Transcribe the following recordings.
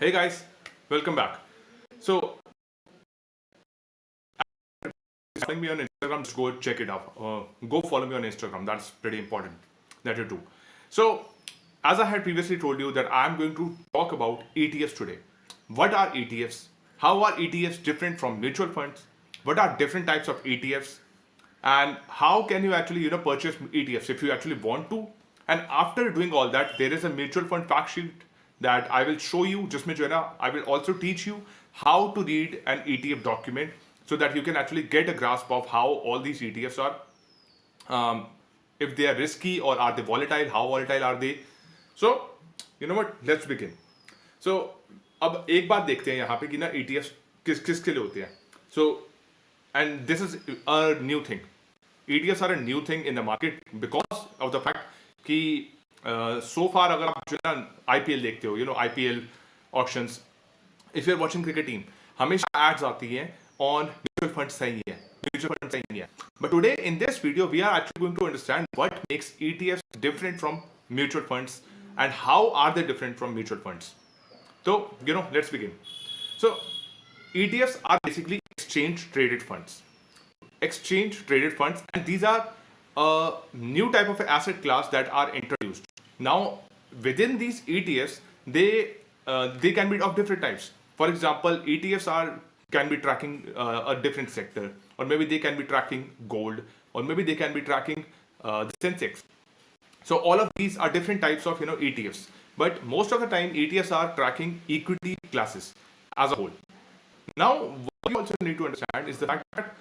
Hey guys, welcome back. So, following me on Instagram, just go check it out. Go follow me on Instagram. That's pretty important that you do. So, as I had previously told you that I'm going to talk about ETFs today. What are ETFs? How are ETFs different from mutual funds? What are different types of ETFs? And how can you actually purchase ETFs if you actually want to? And after doing all that, there is a mutual fund fact sheet that I will show you. Just में जो है ना, I will also teach you how to read an ETF document so that you can actually get a grasp of how all these ETFs are, if they are risky or are they volatile, how volatile are they. So you know what, let's begin. So अब एक बात देखते हैं यहाँ पे कि ना ETFs किसके लिए होते हैं. So and this is a new thing. ETFs are a new thing in the market because of the fact कि so far अगर आप जो है ना IPL देखते हो, IPL auctions, if you're watching cricket team, हमेशा ads आती हैं on mutual funds सही है, mutual funds सही है. But today in this video we are actually going to understand what makes ETFs different from mutual funds and how are they different from mutual funds. So let's begin. So ETFs are basically exchange traded funds. Exchange traded funds, and these are a new type of asset class that are introduced. Now, within these ETFs, they can be of different types. For example, ETFs can be tracking a different sector, or maybe they can be tracking gold, or maybe they can be tracking the Sensex. So all of these are different types of ETFs. But most of the time, ETFs are tracking equity classes as a whole. Now, what you also need to understand is the fact that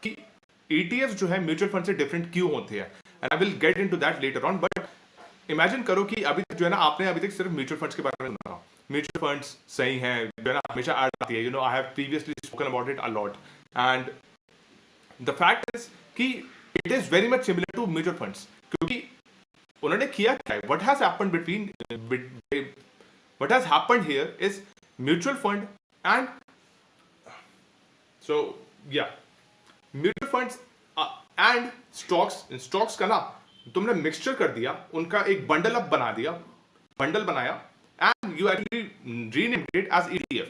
कि ETFs जो है mutual fund से different क्यों होते हैं, and I will get into that later on. But imagine करो कि अभी तक जो है ना आपने अभी तक सिर्फ म्यूचुअल फंड्स के बारे में सुना. म्यूचुअल फंड्स सही हैं, जो है ना हमेशा ऐड आती है. I have previously spoken about it a lot, and the fact is कि it is very much similar to mutual funds. क्योंकि उन्होंने किया क्या है, what has happened between what has happened here is mutual fund and so yeah, mutual funds and stocks का ना तुमने mixture कर दिया, उनका एक बंडल अप बंडल बनाया, and you actually renamed it as ETF.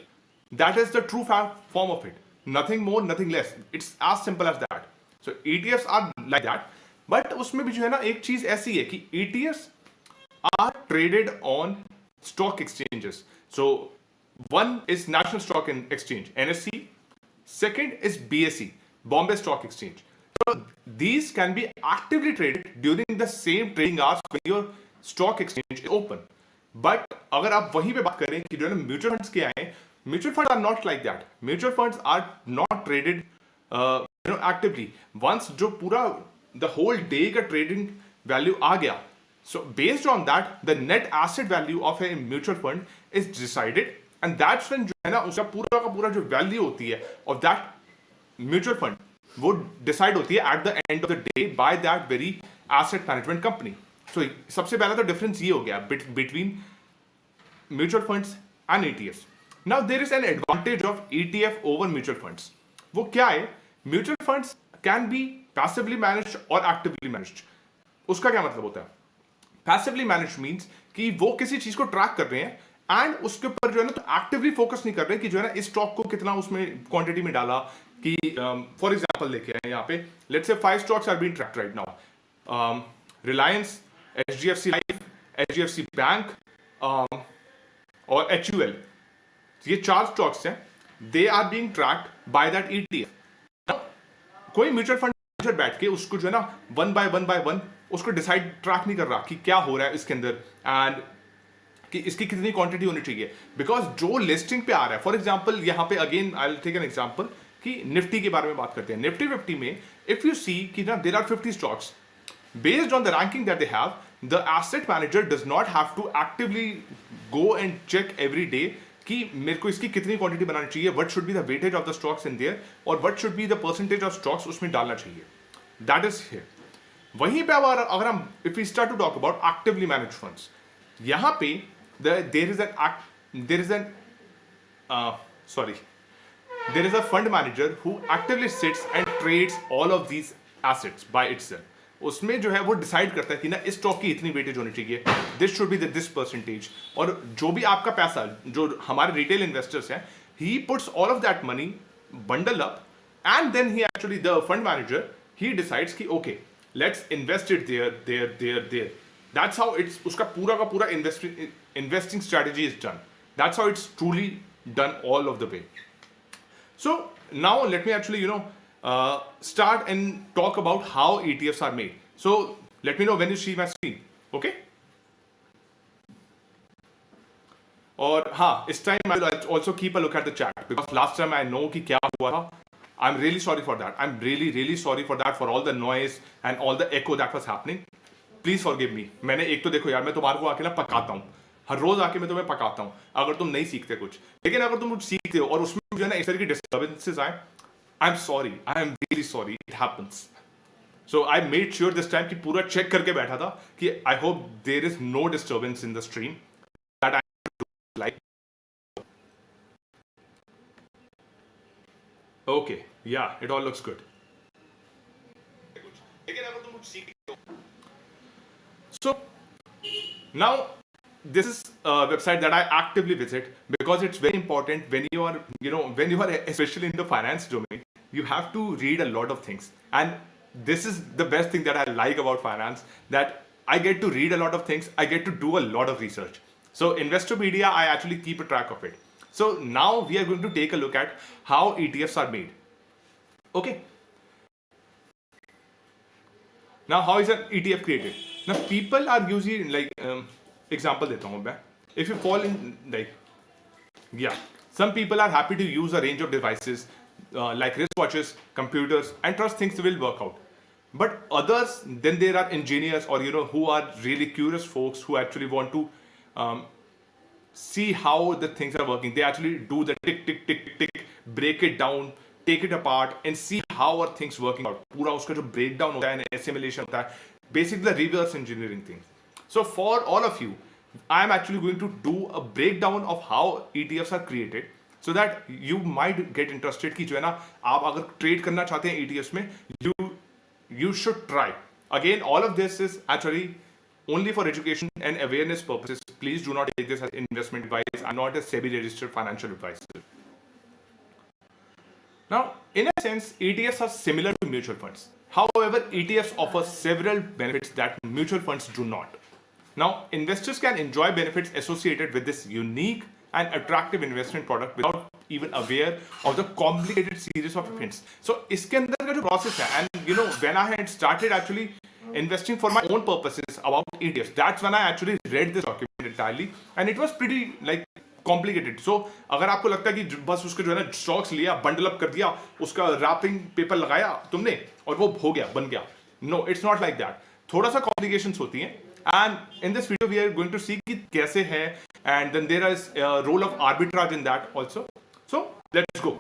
That is the true form of it. Nothing more, nothing less. It's as simple as that. So ETFs are like that. But उसमें भी जो है ना एक चीज ऐसी है कि ETFs are traded on stock exchanges. So one is National Stock Exchange, NSE. Second is BSE, Bombay Stock Exchange. So these can be actively traded during the same trading hours when your stock exchange is open. But अगर आप वहीं पे बात करें कि जो है ना म्यूचुअल फंड्स क्या हैं, mutual funds are not like that. Mutual funds are not traded actively. Once जो पूरा द होल डे का ट्रेडिंग वैल्यू आ गया, so based on that the net asset value of a mutual fund is decided, and that's when जो है ना उसका पूरा का पूरा जो वैल्यू होती है ऑफ दैट म्यूचुअल फंड वो डिसाइड होती है at the end of the day by that very asset management company. So सबसे पहला तो डिफरेंस ये हो गया between mutual funds and ETFs. Now there is an advantage of ETF over mutual funds. वो क्या है? Mutual funds can be passively managed और एक्टिवली मैनेज्ड. उसका क्या मतलब होता है? पैसिवली मैनेज्ड मींस कि वो किसी चीज को ट्रैक कर रहे हैं एंड उसके ऊपर जो है ना तो एक्टिवली फोकस नहीं कर रहे कि जो है ना इस स्टॉक को कितना उसमें क्वांटिटी में डाला. कि फॉर एग्जांपल देखिए यहाँ पे let's say 5 stocks are being tracked right now. Reliance, HDFC life, HDFC bank और HUL. ये 4 स्टॉक्स हैं. They are being tracked by that ETF. कोई म्यूचुअल फंड बैठ के उसको जो है ना वन बाय वन उसको डिसाइड ट्रैक नहीं कर रहा कि क्या हो रहा है इसके अंदर एंड कि इसकी कितनी क्वांटिटी होनी चाहिए. बिकॉज जो लिस्टिंग पे आ रहा है, फॉर एग्जांपल यहाँ पे again I will take an example कि निफ्टी के बारे में बात करते हैं. निफ्टी 50 में इफ यू सी कि ना there are 50 stocks based on the ranking that they have, the asset manager does not have to actively go and check every day कि मेरे को इसकी कितनी क्वांटिटी बनानी चाहिए, what should be the weightage of the stocks in there और what should be the percentage of stocks उसमें डालना चाहिए. That is here. वहीं पे अगर हम if we start to talk about actively managed funds, यहाँ पे there is a fund manager who actively sits and trades all of these assets by itself. उसमें जो है वो डिसाइड करता है कि ना इस स्टॉक की इतनी वेटेज होनी चाहिए, this should be this percentage, और जो भी आपका पैसा, जो हमारे रिटेल इन्वेस्टर्स हैं, he puts all of that money bundle up, and then he actually the fund manager he decides कि okay let's invest it there there there there. That's how it's, उसका पूरा का पूरा investing strategy is done. That's how it's truly done all of the way. So now let me actually, start and talk about how ETFs are made. So let me know when you see my screen. Okay? और हाँ, इस time I will also keep a look at the chat because last time I know कि क्या हुआ था. I'm really sorry for that. I'm really really sorry for that, for all the noise and all the echo that was happening. Please forgive me. मैंने एक तो देखो यार, मैं तुम्हारे को आके ना पकाता हूँ, हर रोज आके मैं तुम्हें पकाता हूँ अगर तुम नहीं सीखते कुछ. लेकिन अगर तुम कुछ सीखते हो और उसमें जो है ना इस तरह की डिस्टर्बेंसेस आए, I am sorry, I am really sorry, it happens. So I made sure this time कि पूरा चेक करके बैठा था कि I hope there is no disturbance in the stream that I like. Okay, yeah it all looks good. लेकिन अगर तुम कुछ सीखते हो, so now this is a website that I actively visit because it's very important when you are especially in the finance domain, you have to read a lot of things, and this is the best thing that I like about finance, that I get to read a lot of things, I get to do a lot of research. So Investopedia, I actually keep a track of it. So now we are going to take a look at how ETFs are made. Okay, now how is an ETF created? Now people are usually like example देता हूँ मैं. If you fall in like, या some people are happy to use a range of devices like wristwatches, computers, and trust things will work out. But others, then there are engineers or who are really curious folks who actually want to see how the things are working. They actually do the tick tick tick tick, break it down, take it apart and see how are things working out. पूरा उसका जो breakdown होता है, assimilation होता है, basically the reverse engineering thing. So for all of you, I am actually going to do a breakdown of how ETFs are created, so that you might get interested कि जो है ना, आप अगर ट्रेड करना चाहते हैं ETFs में, you should try. Again, all of this is actually only for education and awareness purposes. Please do not take this as investment advice. I'm not a SEBI registered financial advisor. Now, in a sense, ETFs are similar to mutual funds. However, ETFs offer several benefits that mutual funds do not. Now, investors can enjoy benefits associated with this unique and attractive investment product without even aware of the complicated series of events. So, इसके अंदर का जो process है, and when I had started actually investing for my own purposes about ETFs, that's when I actually read this document entirely, and it was pretty like complicated. So, अगर आपको लगता है कि बस उसके जो है ना स्टॉक्स लिया, बंडल अप कर दिया, उसका रैपिंग पेपर लगाया तुमने और वो हो गया, बन गया. No, it's not like that. थोड़ा सा complications होती हैं. And in this video we are going to see कि कैसे है, and then there is a role of arbitrage in that also. So let's go.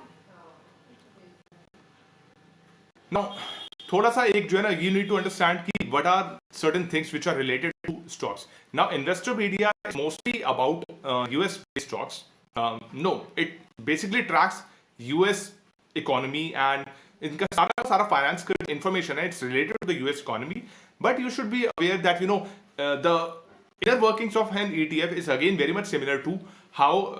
Now थोड़ा सा एक जो है ना, you need to understand कि what are certain things which are related to stocks. Now Investopedia is mostly about US based stocks. No, it basically tracks US economy, and इनका सारा finance का information है, it's related to the US economy. But you should be aware that the inner workings of an ETF is again very much similar to how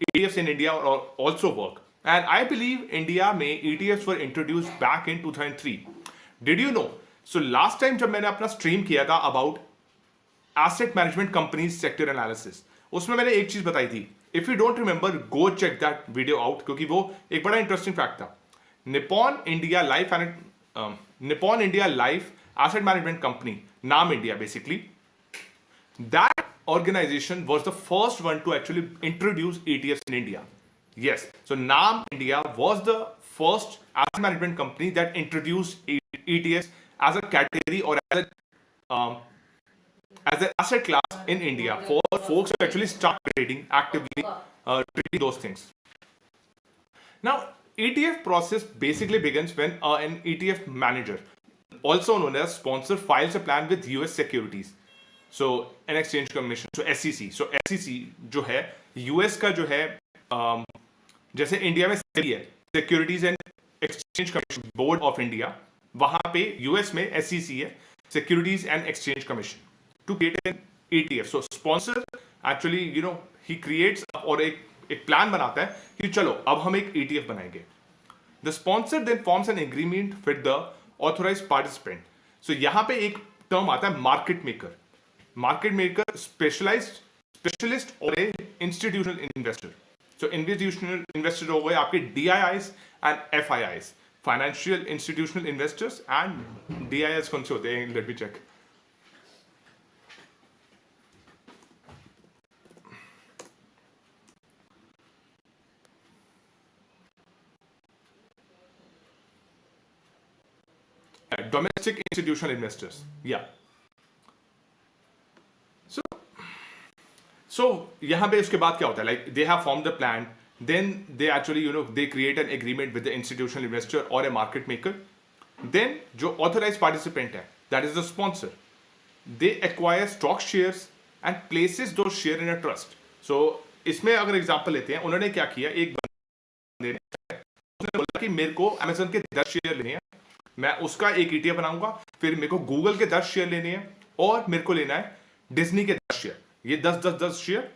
ETFs in India also work. And I believe India में ETFs were introduced back in 2003. Did you know? So last time जब मैंने अपना stream किया था about asset management companies sector analysis, उसमें मैंने एक चीज बताई थी. If you don't remember, go check that video out क्योंकि वो एक बड़ा interesting fact था. Nippon India Life Asset Management Company, NAM India basically, that organization was the first one to actually introduce ETFs in India. Yes, so NAM India was the first asset management company that introduced ETFs as a category or as an asset class in India for folks to actually start trading actively, trading those things. Now, ETF process basically begins when an ETF manager, also known as sponsor, files a plan with US securities. So an exchange commission, so SEC. So SEC जो है US का जो है, जैसे India में SEBI है, Securities and Exchange Commission Board of India, वहां पे US में SEC है. Securities and Exchange Commission to create an ETF. So sponsor actually, he creates और एक plan बनाता है कि चलो अब हम एक ETF बनाएंगे. The sponsor then forms an agreement with the authorized participant. So यहाँ पे एक term आता है market maker. Market maker specialist और a institutional investor. So institutional investor हो गए आपके DIIs and FIIs. Financial institutional investors and DIIs कौन से होते हैं? Let me check. Domestic institutional investors. Yeah. So यहाँ पे उसके बाद क्या होता है? Like they have formed the plan. Then they actually, they create an agreement with the institutional investor or a market maker. Then जो authorized participant है, that is the sponsor. They acquire stock shares and places those shares in a trust. So इसमें अगर example लेते हैं, उन्होंने क्या किया? एक बंदे ने उसने बोला कि मेरे को Amazon के 10 शेयर लेने हैं, मैं उसका एक ETF बनाऊंगा, फिर मेरे को गूगल के 10 शेयर लेने हैं और मेरे को लेना है डिज्नी के 10 शेयर. ये 10 शेयर.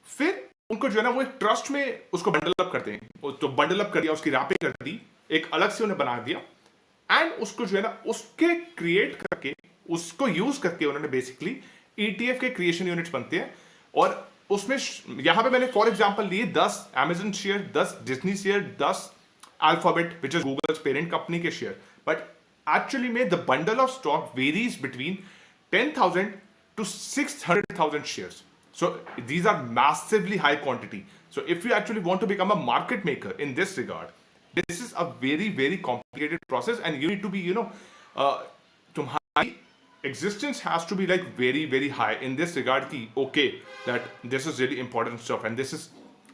फिर उनको जो है ना वो एक ट्रस्ट में उसको बंडल अप करते हैं. तो बंडल अप कर दिया, उसकी रैपिंग कर दी, एक अलग से उन्हें बना दिया एंड उसको जो है ना उसके क्रिएट करके उसको यूज करके उन्होंने बेसिकली ETF के क्रिएशन यूनिट्स बनते हैं. और उसमें यहां पे मैंने फॉर एग्जांपल लिए 10 Amazon share, 10 Disney share, 10 Alphabet which is Google's parent company के शेयर. But actually में the bundle of stock varies between 10,000 to 600,000 shares. So these are massively high quantity. So if you actually want to become a market maker in this regard, this is a very, very complicated process and you need to be, तुम्हारी existence has to be like very, very high in this regard ki, okay, that this is really important stuff and this is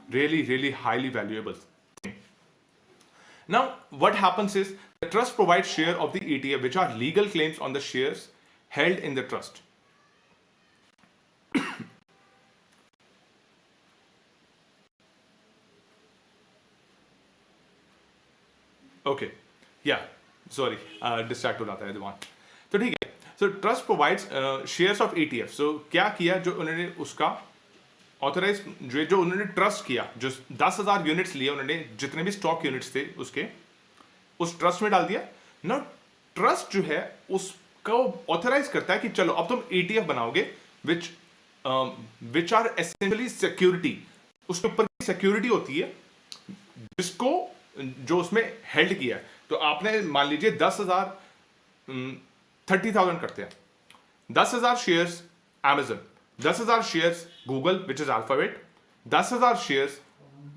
really, really highly valuable. Now, what happens is the trust provides share of the ETF which are legal claims on the shares held in the trust. Okay, yeah, sorry, distract हो जाता है दिमाग. तो ठीक है. So trust provides shares of ETF. So क्या किया जो उन्होंने उसका ऑथराइज जो उन्होंने ट्रस्ट किया, जो 10,000 यूनिट्स लिए उन्होंने, जितने भी स्टॉक यूनिट्स थे उसके उस ट्रस्ट में डाल दिया ना. ट्रस्ट जो है उसको ऑथराइज करता है कि चलो अब तुम ETF बनाओगे विच आर एसेंशियली सिक्योरिटी. उसके ऊपर सिक्योरिटी होती है जिसको जो उसमें हेल्ड किया है. तो आपने मान लीजिए 10,000 30,000 करते हैं. 10,000 shares Amazon, 10,000 shares Google which is Alphabet, 10,000 shares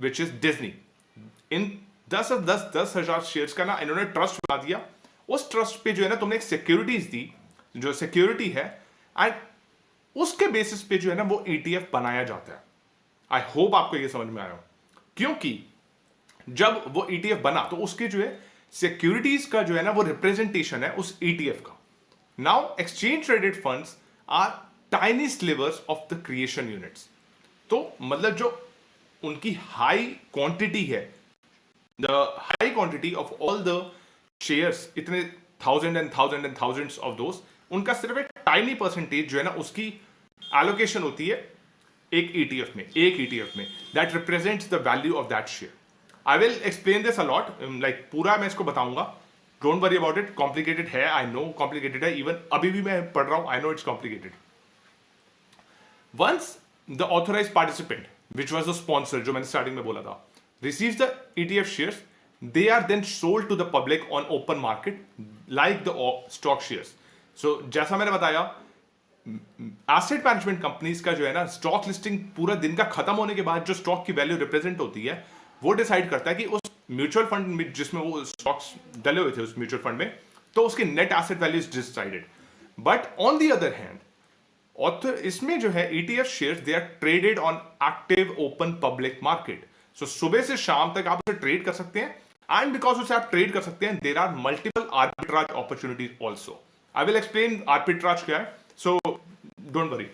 which is Disney. In 10,000 shares का ना इन्होंने ट्रस्ट बना दिया. उस ट्रस्ट पे जो है ना तुमने एक सिक्योरिटीज दी, जो सिक्योरिटी है, एंड उसके बेसिस पे जो है ना वो ETF बनाया जाता है. आई होप आपको ये समझ में आया हो, क्योंकि जब वो ETF बना तो उसके जो है सिक्योरिटीज का जो है ना वो रिप्रेजेंटेशन है उस ETF का. Now exchange traded funds are tiny slivers of the creation units. तो मतलब जो उनकी हाई क्वांटिटी है, the high quantity of all the shares, इतने थाउजेंड्स ऑफ दोस, उनका सिर्फ एक टाइनी परसेंटेज जो है ना उसकी एलोकेशन होती है एक ETF में, that represents the value of that share. I will explain this a lot, like पूरा मैं इसको बताऊंगा. Don't worry about it. Complicated है, आई नो कॉम्प्लिकेटेड है, इवन अभी भी मैं पढ़ रहा हूं, I know it's complicated. Once the authorise participant which was the sponsor, जो मैंने स्टार्टिंग में बोला था, receives the ETF shares, they are then sold to the public on open market like the stock shares. So जैसा मैंने बताया, asset management companies का जो है ना स्टॉक लिस्टिंग पूरा दिन का खत्म होने के बाद जो स्टॉक की वैल्यू रिप्रेजेंट होती है वो डिसाइड करता है कि उस म्यूचुअल फंड में जिसमें वो स्टॉक्स डले हुए थे उस म्यूचुअल फंड में, तो उसकी net asset value is decided. But on the other hand इसमें जो है ETF shares they are traded on active open public market. So सुबह से शाम तक आप उसे ट्रेड कर सकते हैं, एंड बिकॉज उसे आप ट्रेड कर सकते हैं there are multiple arbitrage opportunities also. I will explain arbitrage क्या है, so don't worry.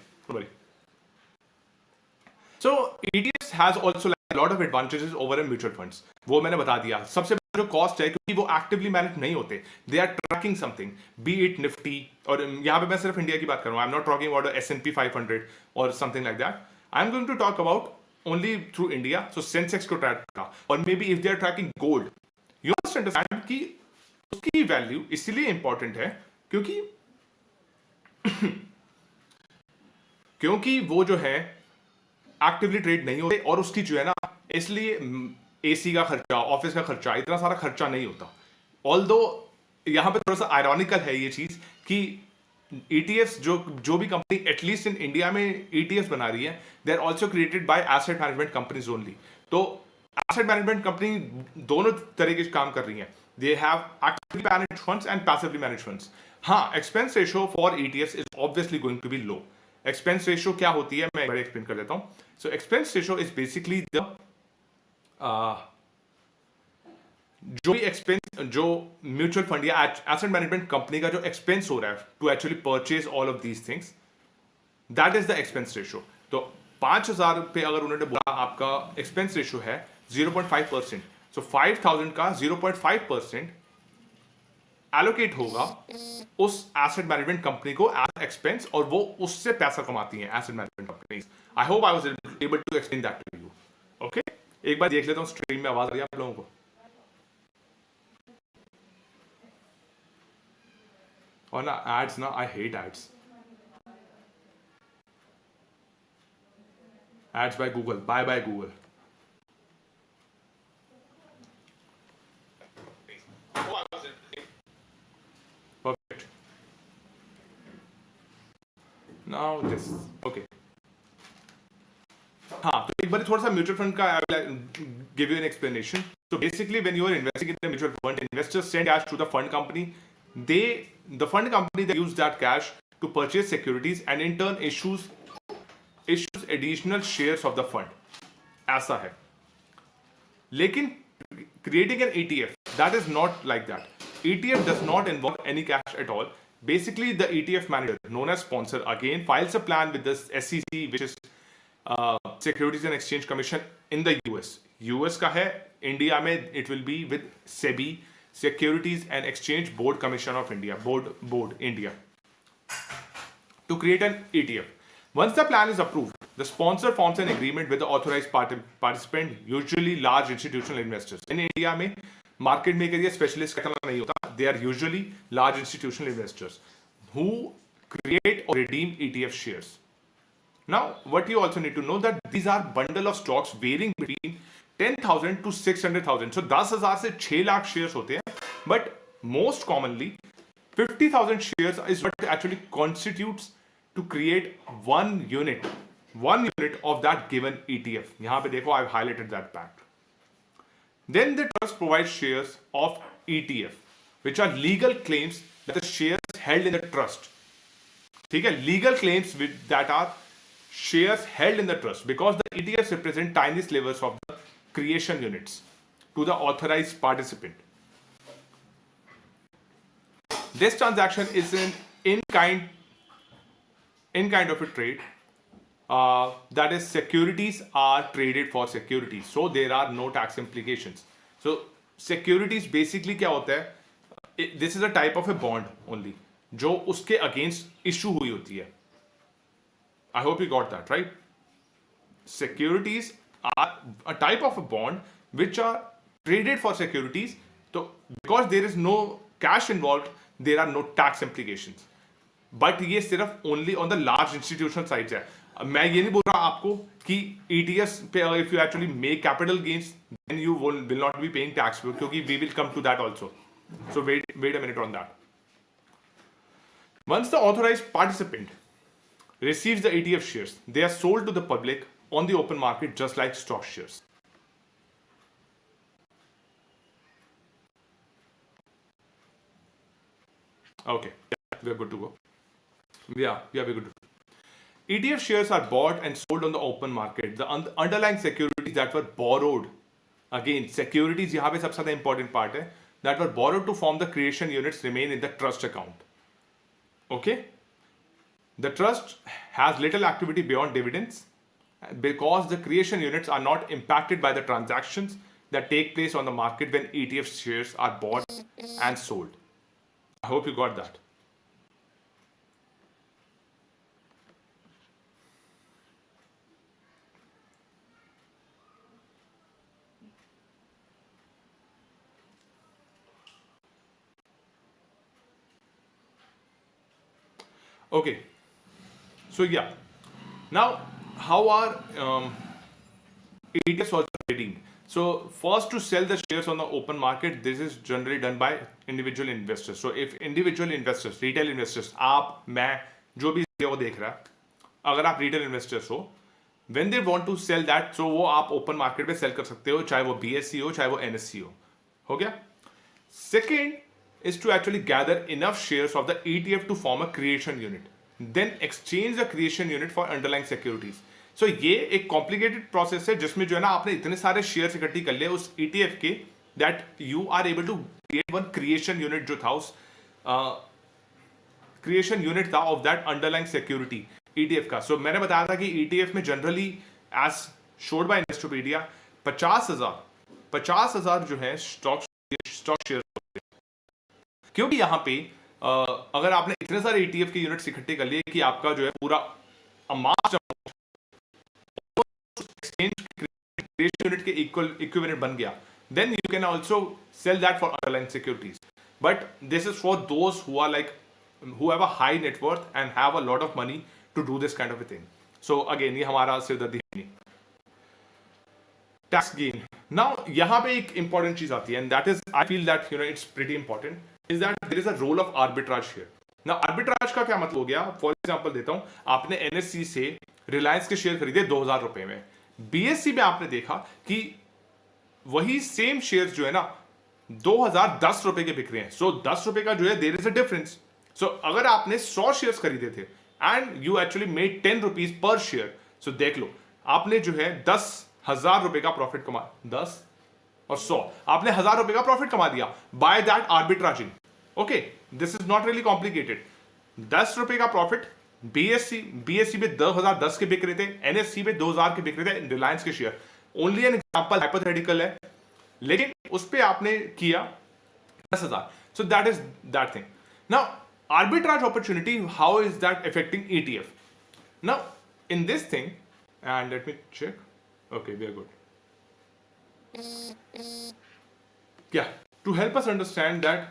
So ETFs has also lot of advantages over mutual funds. वो मैंने बता दिया. सबसे जो कॉस्ट है, क्योंकि वो एक्टिवली मैनेज नहीं होते, they are tracking something, be it Nifty, और यहाँ पे मैं सिर्फ इंडिया की बात करूँ, I am not talking about S&P 500 और something like that, I am going to talk about only through India. So Sensex को ट्रैक करना, और maybe if they are tracking gold, you must understand कि उसकी value इसलिए important है क्योंकि वो जो है एक्टिवली ट्रेड नहीं होते, और उसकी जो है ना, इसलिए एसी का खर्चा, ऑफिस का खर्चा, इतना सारा खर्चा नहीं होता. ऑल्दो यहां पे थोड़ा सा आयरॉनिकल है ये चीज कि ETFs जो भी कंपनी एटलीस्ट इन इंडिया में ETFs बना रही है, they are also created by asset management companies only. तो एसेट मैनेजमेंट कंपनी दोनों तरीके से काम कर रही है. They have actively managed funds and passively managed funds. हाँ, expense ratio for ETFs is obviously going to be low. Expense ratio क्या होती है, मैं एक बार एक्सप्लेन कर देता हूं. So expense ratio is basically the जो भी एक्सपेंस, जो म्यूचुअल फंड या एसेट मैनेजमेंट कंपनी का जो एक्सपेंस हो रहा है to actually purchase all of these things, that is the expense ratio. तो 5,000 पे अगर उन्होंने बोला आपका एक्सपेंस रेशियो है 0.5%, सो 5,000 का 0.5% एलोकेट होगा उस एसेट मैनेजमेंट कंपनी को एज एक्सपेंस, और वो उससे पैसा कमाती हैं asset management companies. I hope I was able to explain that to you. Okay, एक बार देख लेता हूं स्ट्रीम में आवाज आ रही है आप लोगों को, और ना एड्स ना, I hate ads. Ads by Google, bye bye Google. Perfect. Now this. Okay. हाँ, तो एक बार थोड़ा सा म्यूचुअल फंड का I will give you an explanation. So basically, when you are investing in the mutual fund, investors send cash to the fund company. The fund company, they use that cash to purchase securities and in turn issues additional shares of the fund. ऐसा है. लेकिन creating an ETF, that is not like that. ETF does not involve any cash at all. Basically, the ETF manager, known as sponsor, again files a plan with the SEC, which is Securities and Exchange Commission in the US. US का है, India में it will be with SEBI, Securities and Exchange Board Commission of India, Board India, to create an ETF. Once the plan is approved, the sponsor forms an agreement with the authorized participant, usually large institutional investors. In India में market maker या specialist का नहीं होता, they are usually large institutional investors who create or redeem ETF shares. Now, what you also need to know that these are bundle of stocks varying between 10,000 to 600,000. So 10,000 से 6 lakh shares होते हैं, but most commonly 50,000 shares is what actually constitutes to create one unit of that given ETF. यहाँ पे देखो, I've highlighted that fact. Then the trust provides shares of ETF, which are legal claims that the shares held in the trust. ठीक है, legal claims that are shares held in the trust, because the ETFs represent tiny slivers of the creation units to the authorized participant. This transaction is an in kind of a trade. That is, securities are traded for securities, so there are no tax implications. So securities basically क्या होता है? This is a type of a bond only, जो उसके against issue हुई होती है. I hope you got that right. Securities are a type of a bond which are traded for securities. So because there is no cash involved, there are no tax implications. But ये सिर्फ only on the large institutional sides है. मैं ये नहीं बोल रहा आपको कि ETFs पे if you actually make capital gains, then you will not be paying tax, क्योंकि we will come to that also. So wait a minute on that. Once the authorized participant receives the ETF shares, they are sold to the public on the open market just like stock shares. Okay, we are good to go. Yeah, we are good to go. ETF shares are bought and sold on the open market. The underlying securities that were borrowed, again, securities यहाँ पे सबसे ज़्यादा important part है, that were borrowed to form the creation units remain in the trust account. Okay? The trust has little activity beyond dividends because the creation units are not impacted by the transactions that take place on the market when ETF shares are bought and sold. I hope you got that. Okay, so yeah, now how are ETFs also trading? So first, to sell the shares on the open market, this is generally done by individual investors. So if individual investors, retail investors, आप मैं जो भी video को देख रहा है, अगर आप रिटेल इन्वेस्टर्स हो, when they want to sell that, so वो आप ओपन मार्केट पे सेल कर सकते हो, चाहे वो BSE हो, चाहे वो NSE हो गया. Second is to actually gather enough shares of the ETF to form a creation unit, then exchange the creation unit for underlying securities. So ये एक complicated process है जिसमें जो है ना आपने इतने सारे shares इकट्ठी कर लिए उस ETF के, that you are able to create one creation unit जो था उस creation unit था of that underlying security ETF का. So मैंने बताया था कि ETF में generally as showed by Investopedia 50,000 जो है स्टॉक शेयर होते हैं, क्योंकि यहाँ पे अगर आपने इतने सारे ETF के यूनिट्स इकट्ठे कर लिए कि आपका जो है पूरा अमाउंट एक्सचेंज क्रिएशन यूनिट के इक्विवेलेंट बन गया, then you can also sell that for underlying securities. But this is for those who are like who have a high net worth and have a lot of money to do this kind of a thing. So again, ये हमारा सिरदर्दी नहीं. Tax gain. Now यहाँ पे एक important चीज आती है, and that is I feel that it's pretty important, is that there is a role of arbitrage here. Now arbitrage का क्या मतलब हो गया? For example देता हूँ, आपने NSE से रिलायंस के शेयर खरीदे 2,000 रुपए में, BSE में आपने देखा कि वही सेम शेयर्स जो है ना 2,010 रुपए के बिक रहे हैं. सो 10 रुपए का जो है there is a difference. So अगर आपने 100 शेयर्स खरीदे थे and you actually made 10 rupees per share, so देख लो आपने जो है 10,000 रुपए का प्रॉफिट कमा, 10 और 100 आपने 1,000 रुपए का प्रॉफिट कमा दिया by that arbitraging. Okay, this is not really complicated. 10 रुपए का प्रॉफिट, बीएससी में 2010 के बिक रहे थे, एनएससी में 2000 के बिक रहे थे रिलायंस के share. Only an example, hypothetical है, लेकिन उस पे आपने किया 10,000. So that is that thing. Now arbitrage opportunity, how is that affecting ETF? Now in this thing, and let me check. Okay, we are good. Yeah, to help us understand that,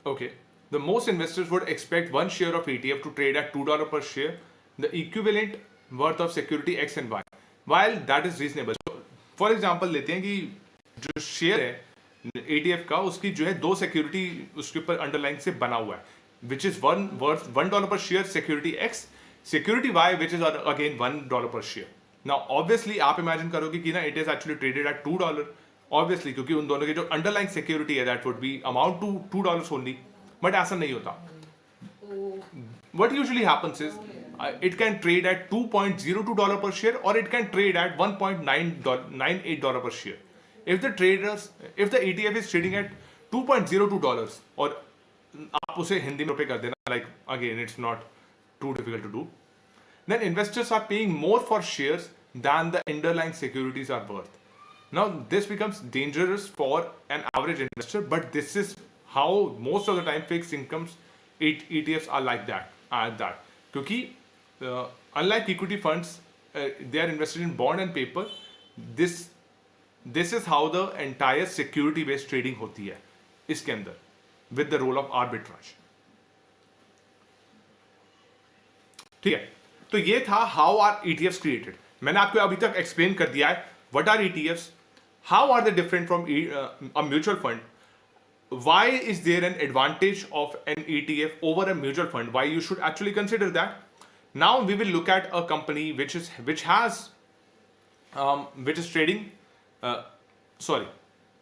okay, the most investors would expect one share of ETF to trade at $2 per share, the equivalent worth of security X and Y, while that is reasonable. So, for example लेते हैं कि जो share है ETF का, उसकी जो है 2 security उसके ऊपर अंडरलाइन से बना हुआ है, which is $1 per share security X, security Y which is again $1 per share. Now obviously आप इमेजिन करोगे कि ना it is actually traded at $2, obviously क्योंकि उन दोनों की जो अंडरलाइन सिक्योरिटी है that would be amount to $2 only, but ऐसा नहीं होता. What usually happens is it can trade at $2.02 per share, or it can trade at $1.98 per share. If the ETF is trading at $2.02, और आप उसे हिंदी में रुपए कर देना, like again it's not too difficult to do, then investors are paying more for shares than the underlying securities are worth. Now this becomes dangerous for an average investor, but this is how most of the time fixed incomes ETFs are like that. क्योंकि unlike equity funds, they are invested in bond and paper. This is how the entire security based trading होती है इसके अंदर, with the role of arbitrage. ठीक है, तो ये था how are ETFs created. मैंने आपको अभी तक एक्सप्लेन कर दिया है what are ETFs, how are they different from a mutual fund, why is there an advantage of an ETF over a mutual fund, why you should actually consider that. Now we will look at a company which is trading,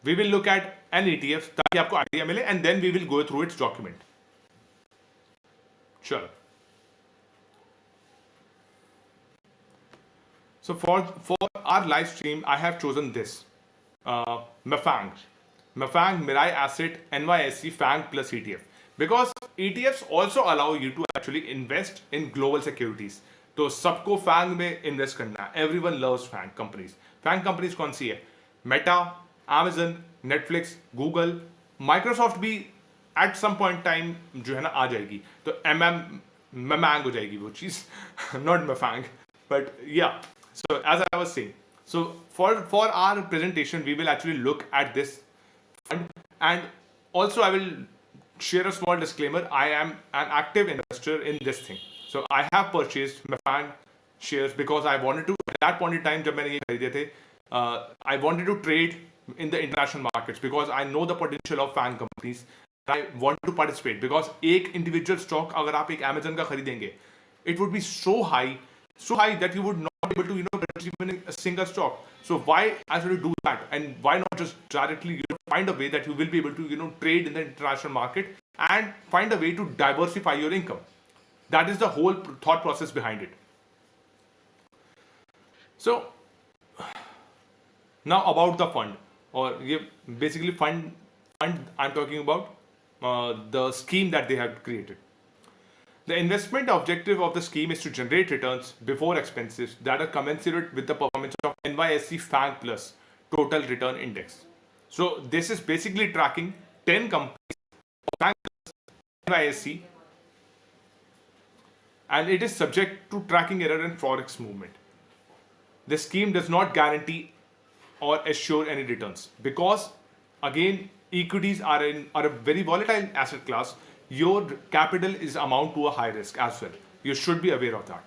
we will look at an ETF ताकि आपको idea मिले, and then we will go through its document. Sure. So for our live stream I have chosen this Mafang. MFANG, Mirai Asset, NYSE, FANG plus ETF. Because ETFs also allow you to actually invest in global securities. तो सबको FANG में invest करना है. Everyone loves FANG companies. FANG companies कौन सी है? Meta, Amazon, Netflix, Google, Microsoft भी at some point time जो है ना आ जाएगी. तो MMANG हो जाएगी वो चीज़. Not MFANG. But yeah. So as I was saying, so for our presentation, we will actually look at this fund, and also I will share a small disclaimer. I am an active investor in this thing. So I have purchased my FANG shares because I wanted to, at that point in time जब मैंने ये खरीदे थे, I wanted to trade in the international markets because I know the potential of FANG companies. I want to participate because एक individual stock अगर आप एक Amazon का खरीदेंगे, it would be so high that you would not be able to purchase even a single stock. So why actually do that, and why not just directly find a way that you will be able to trade in the international market and find a way to diversify your income. That is the whole thought process behind it. So now about the fund, or basically fund I'm talking about the scheme that they have created. The investment objective of the scheme is to generate returns before expenses that are commensurate with the performance of NYSE FANG Plus Total Return Index. So this is basically tracking 10 companies of FANG Plus NYSE, and it is subject to tracking error and forex movement. The scheme does not guarantee or assure any returns because, again, equities are a very volatile asset class. Your capital is amount to a high risk as well. You should be aware of that.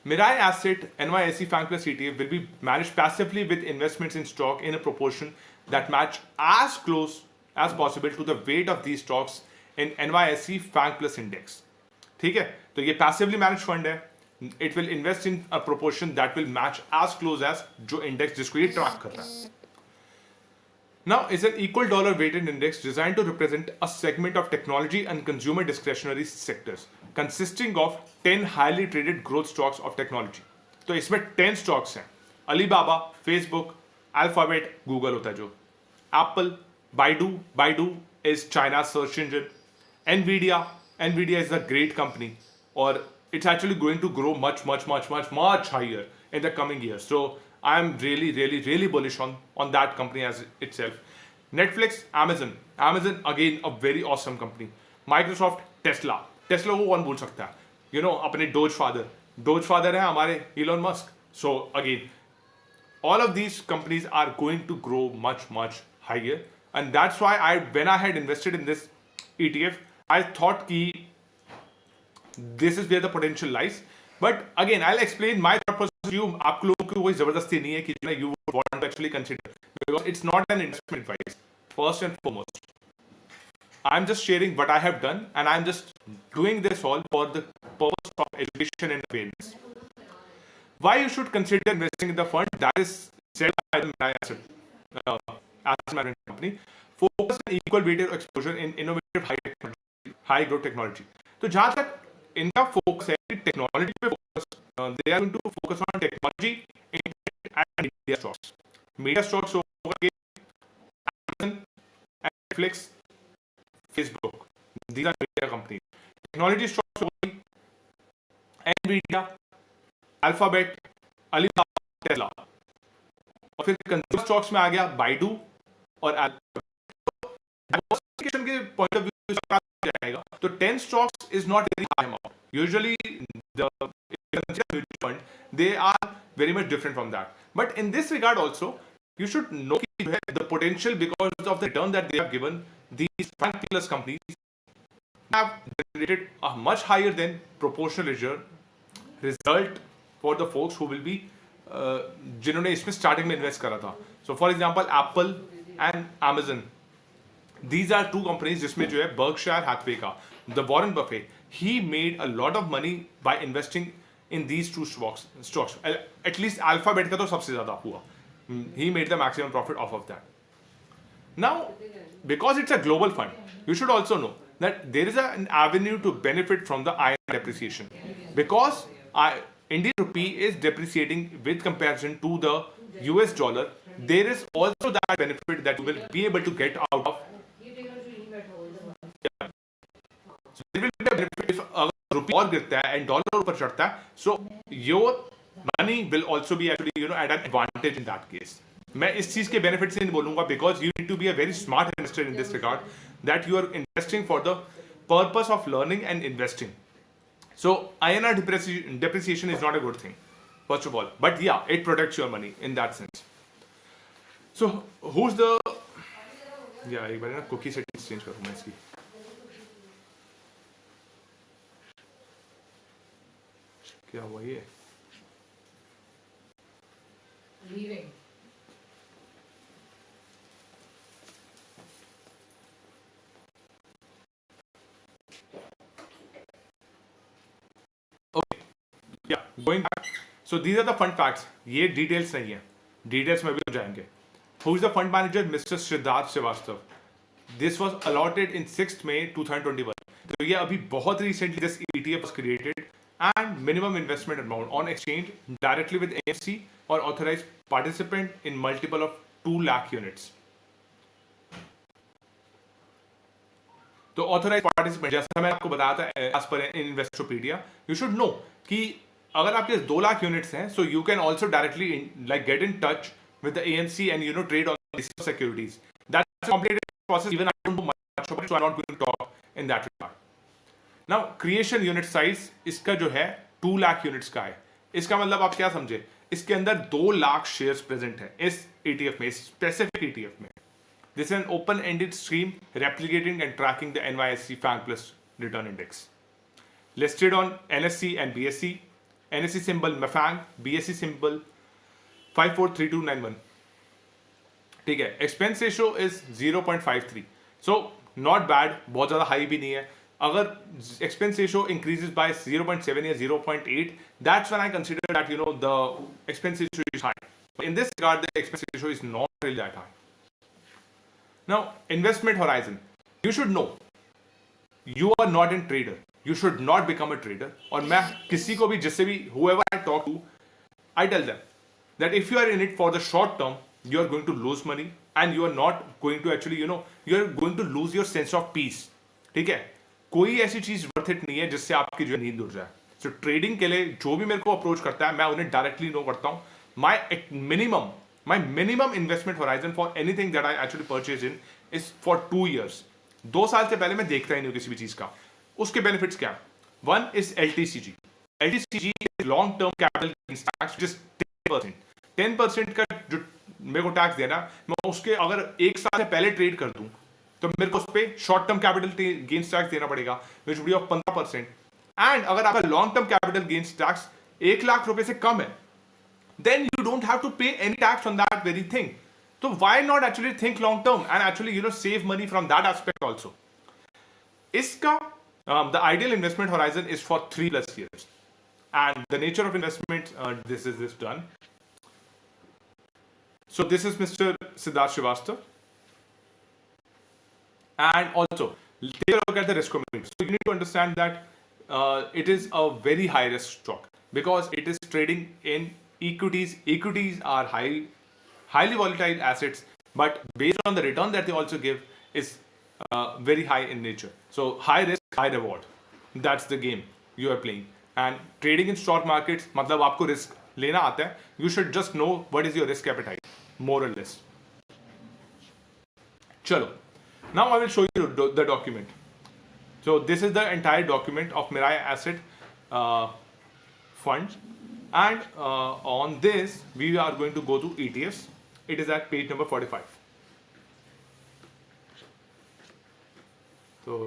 Mirai Asset NYSE FANG Plus ETF will be managed passively with investments in stock in a proportion that match as close as possible to the weight of these stocks in NYSE FANG Plus index. ठीक है, तो ये passively managed fund है. It will invest in a proportion that will match as close as जो index जिसको ये track कर रहा है. Now is an equal dollar weighted index designed to represent a segment of technology and consumer discretionary sectors consisting of 10 highly traded growth stocks of technology. तो इसमें 10 stocks हैं. Alibaba, Facebook, Alphabet, Google होता है जो. Apple, Baidu is China's search engine. Nvidia is a great company, or it's actually going to grow much higher in the coming years. So I'm really bullish on that company as itself. Netflix, Amazon again a very awesome company. Microsoft, Tesla को कौन भूल सकता है? अपने Doge father है हमारे Elon Musk. So again, all of these companies are going to grow much higher, and that's why when I had invested in this ETF, I thought कि this is where the potential lies. But again, I'll explain my thought process to you. आप लोगों की कोई जबरदस्ती नहीं है कि you would want to actually consider, because it's not an investment advice. First and foremost, I'm just sharing what I have done, and I'm just doing this all for the purpose of education and awareness. Why you should consider investing in the fund that is said by the asset management company. Focus on equal weighted exposure in innovative high growth technology. तो जहाँ तक इनका focus है technology पे focus, they are going to focus on technology, internet and media stocks. Media stocks होगा Amazon, Netflix, Facebook. These are media companies. Technology stocks होगी Nvidia, Alphabet, Alibaba, Tesla. और फिर कंज्यूमर स्टॉक्स में आ गया Baidu और diversification के point of view से जाएगा तो 10 stocks is not very high amount. Usually the mutual fund, they are very much different from that. But in this regard also, you should know the potential, because of the return that they have given, these FANG plus companies have generated a much higher than proportional result for the folks who will be जिन्होंने इसमें starting में invest करा था. So for example, Apple and Amazon, these are two companies जिसमें जो है Berkshire Hathaway का the Warren Buffett, he made a lot of money by investing in these two stocks. At least Alphabet का तो सबसे ज़्यादा हुआ. He made the maximum profit off of that. Now, because it's a global fund, you should also know that there is an avenue to benefit from the INR depreciation, because Indian rupee is depreciating with comparison to the US dollar. there is also that benefit that you will be able to get out of. So there will be a benefit if अगर रुपया और गिरता है and dollar ऊपर चढ़ता है, so your money will also be actually at an advantage in that case. मैं इस चीज के बेनिफिट से नहीं बोलूंगा because you need to be a very smart investor in this regard, that you are investing for the purpose of learning and investing. So INR depreciation is not a good thing, first of all, but yeah, it protects your money in that sense. So who's the एक बार ना cookie settings change करूँ मैं इसकी. क्या हुआ ये? Leaving. Okay. Yeah, going back. So these are the fun facts. ये details नहीं है. Details में भी हो जाएंगे. Who is the fund manager? Mr. Siddharth Srivastava. This was allotted in 6th May 2021. तो ये अभी बहुत recently this ETF was created, and minimum investment amount on exchange directly with AMC or authorized participant in multiple of 2 lakh units. तो authorise participant, जैसा मैंने आपको बताया था as per Investopedia, you should no कि अगर आपके 2 लाख यूनिट्स हैं, so you can also directly like get in touch with the AMC and trade on these securities. That's a complicated process. Even I don't know much about it, so I'm not going to talk in that regard. Now, creation unit size इसका जो है 2 lakh units का है. इसका मतलब आप क्या समझे, इसके अंदर 2 लाख शेयर्स प्रेजेंट है इस ETF में, इस स्पेसिफिक ETF में. This is an open-ended scheme replicating and tracking the NYSE FANG Plus Return Index. Listed on NSE and BSE. NSE symbol MFANG, BSE symbol 543291. ठीक है. Expense ratio is 0.53. So not bad, बहुत ज़्यादा high भी नहीं है. अगर expense ratio increases by 0.7 या 0.8, that's when I consider that the expense ratio is high. In this regard the expense ratio is not really that high. Now investment horizon, you should know you are not an trader, you should not become a trader. और मैं किसी को भी, जिससे भी whoever I talk to, I tell them that if you are in it for the short term, you are going to lose money and you are not going to actually you are going to lose your sense of peace. ठीक है. कोई ऐसी चीज worth it नहीं है जिससे आपकी जो नींद उड़ जाए. सो ट्रेडिंग के लिए जो भी मेरे को अप्रोच करता है, मैं उन्हें डायरेक्टली नो करता हूं. My minimum investment horizon for anything that I actually purchase in is for 2 years. 2 साल से पहले मैं देखता ही नहीं हूं किसी भी चीज का. उसके बेनिफिट्स क्या? One is LTCG. LTCG is long term capital gains tax, जिस 10% का जो मेरे को टैक्स देना, मैं उसके अगर 1 साल से पहले ट्रेड कर दूं तो मेरे को उस पे short term capital gains tax देना पड़ेगा, which would be of 15%. And अगर आपका long term capital gains tax 1 lakh रुपए से कम है, then you don't have to pay any tax on that very thing. तो why not actually think long term and actually save money from that aspect also. इसका the ideal investment horizon is for 3+ years. And the nature of investment, this is done. So this is Mr. Siddharth Srivastava. And also, take a look at the risk component. So you need to understand that it is a very high risk stock because it is trading in equities. Equities are highly volatile assets, but based on the return that they also give is very high in nature. So high risk, high reward. That's the game you are playing. And trading in stock markets, मतलब आपको risk लेना आता है. You should just know what is your risk appetite, more or less. चलो, now I will show you the document. So this is the entire document of Mirai Asset Fund, and on this we are going to go to ETFs. It is at page number 45. So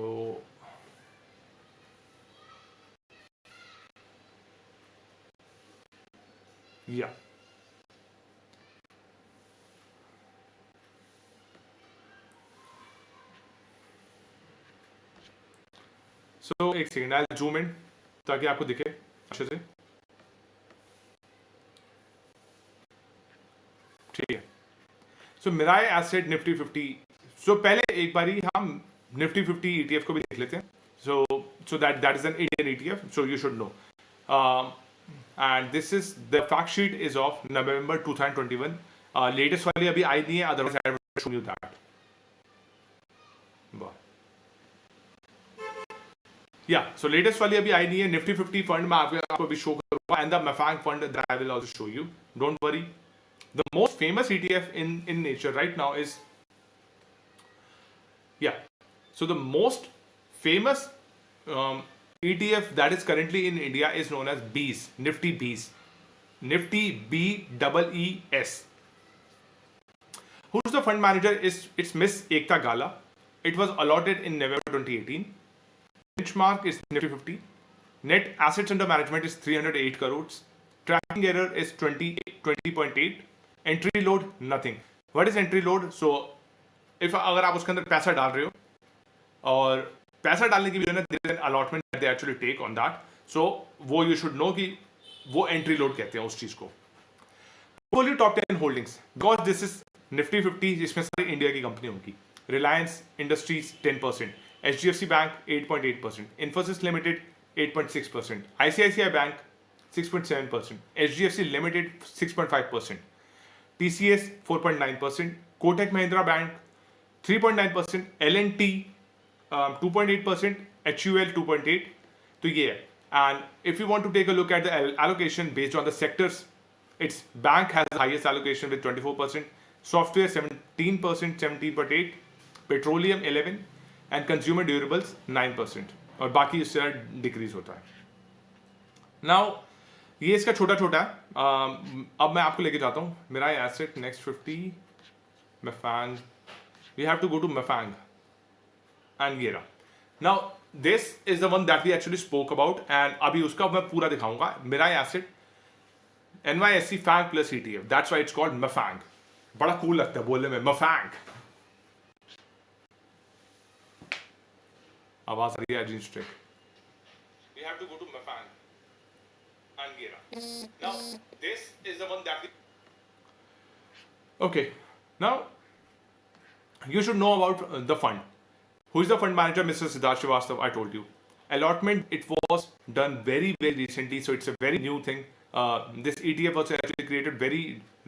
yeah. So एक second, I zoom in ताकि आपको दिखे अच्छे से. ठीक है. सो Mirae asset Nifty 50. सो पहले एक बारी हम निफ्टी 50 ETF को भी देख लेते हैं. So that is an Indian ETF. So you should know. And this is the fact sheet is of November 2021, latest वाली अभी आई नहीं है, otherwise I will show you that. या सो लेटेस्ट वाली अभी आई नहीं है. निफ्टी 50 फंड में आपको अभी शो करूंगा, and the MAFANG fund that I will also show you. Don't worry. The most famous ETF in nature right now is, yeah, so the most famous ETF that is currently in India is known as BEES, Nifty BEES, Nifty BEES. Who's the fund manager? It's Miss Ekta Gala. It was allotted in November 2018. Benchmark is Nifty 50. Net assets under management is 308 crores. Tracking error is 20.8. Entry load nothing. What is entry load? So if अगर आप उसके अंदर पैसा डाल रहे हो, और पैसा डालने की भी जो है ना allotment they actually take on that, so वो यू शुड नो कि वो एंट्री लोड कहते हैं उस चीज को. बोलिए top 10 holdings, because this is Nifty 50, जिसमें सारी इंडिया की कंपनी होंगी. Reliance industries 10%, HDFC bank 8.8%, Infosys limited 8.6%, ICICI bank 6.7%, HDFC limited 6.5%, TCS 4.9%, Kotak Mahindra Bank 3.9%, L&T 2.8%, HUL 2.8%. तो ये है. And if you want to take a look at the allocation based on the sectors, its bank has the highest allocation with 24%, software 17%, 17.8%, petroleum 11%, and consumer durables 9%. और बाकी इससे decrease होता है. Now ये इसका छोटा छोटा है. अब मैं आपको लेके जाता हूँ मेरा asset next 50 MAFANG. We have to go to MAFANG and ये रहा. Now this is the one that we actually spoke about, and अभी उसका मैं पूरा दिखाऊंगा. मेरा asset NYSE FANG plus ETF, that's why it's called MAFANG. बड़ा cool लगता है बोलने में मैफैंग. आवाज आ रही है जींस ट्रिक. We have to go to MAFANG. Now, this is the one that we... Okay, now you should know about the fund. Who is the fund manager? Mr. Siddharth Srivastava. I told you. Allotment, it was done very, very recently, so it's a very new thing. This ETF was actually created very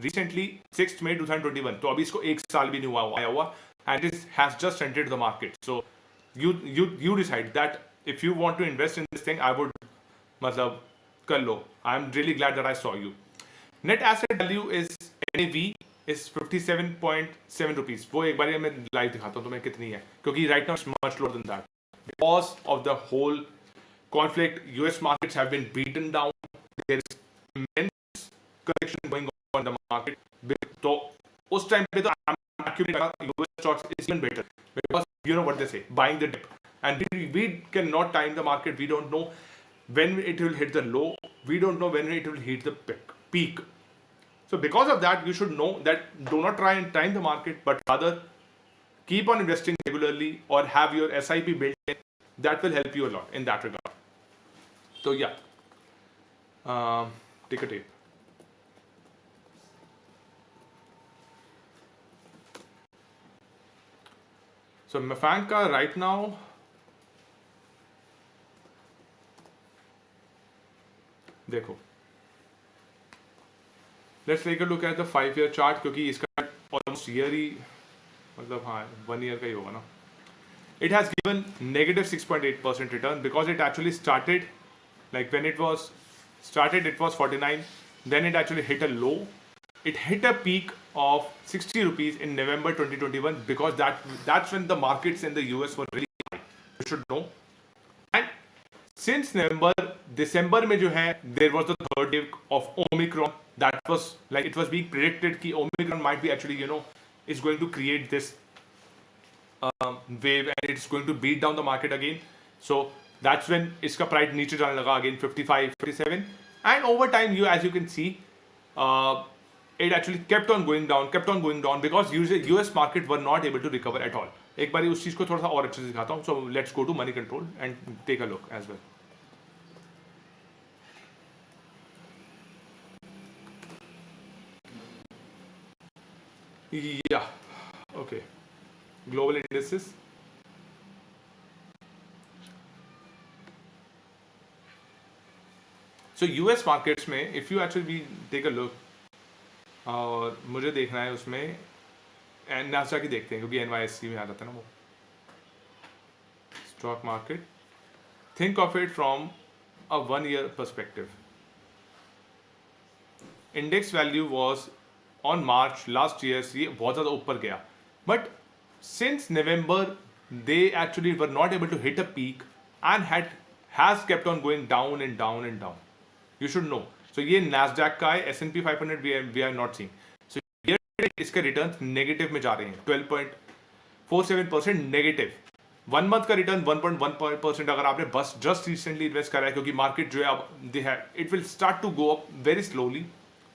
recently, 6th May 2021. तो अभी इसको एक साल भी नहीं हुआ, and it has just entered the market. So you decide that if you want to invest in this thing, I would मतलब कर लो. I am really glad that I saw you. Net asset value is NAV is 57.7 rupees. वो एक बार मैं live दिखाता हूँ तुम्हें कितनी है, क्योंकि right now it's much lower than that because of the whole conflict. US markets have been beaten down. There is immense correction going on in the market. तो उस टाइम पे तो US stocks is even better because you know what they say, buying the dip, and we cannot time the market. We don't know when it will hit the low. We don't know when it will hit the peak. So because of that, you should know that do not try and time the market, but rather keep on investing regularly or have your SIP built in. That will help you a lot in that regard. So yeah, take a tape. So Mafanka right now, देखो, let's take a look at the 5-year chart, क्योंकि इसका almost year ही मतलब हाँ 1 year का ही होगा ना. It has given negative 6.8% return because it actually started, like when it was started it was 49, then it actually hit a low. It hit a peak of 60 rupees in November 2021 because that's when the markets in the US were really high. You should know. And since December में जो है, there was the third wave of Omicron. That was like it was being predicted कि Omicron might be actually is going to create this wave and it's going to beat down the market again. So that's when इसका price नीचे जाने लगा again 55, 57, and over time as you can see, it actually kept on going down because US market were not able to recover at all. एक बार उस चीज को थोड़ा सा और अच्छे से दिखाता हूँ. So let's go to money control and take a look as well. Yeah, okay. Global indices. So US markets में, if you actually take a look, और मुझे देखना है उसमें नास्डा की देखते हैं क्योंकि NYSE में आ जाता है ना वो stock market. Think of it from a 1 year perspective. Index value was on March last year ये बहुत ज़्यादा ऊपर गया, but since November they actually were not able to hit a peak and has kept on going down and down and down. You should know. So ये Nasdaq का है, S&P 500 we are not seeing. So ये इसके return negative में जा रहे हैं, 12.47% negative. 1 month का रिटर्न 1.1% अगर आपने बस जस्ट रिसेंटली इन्वेस्ट करा है, क्योंकि मार्केट जो है अब it will start to go up very slowly,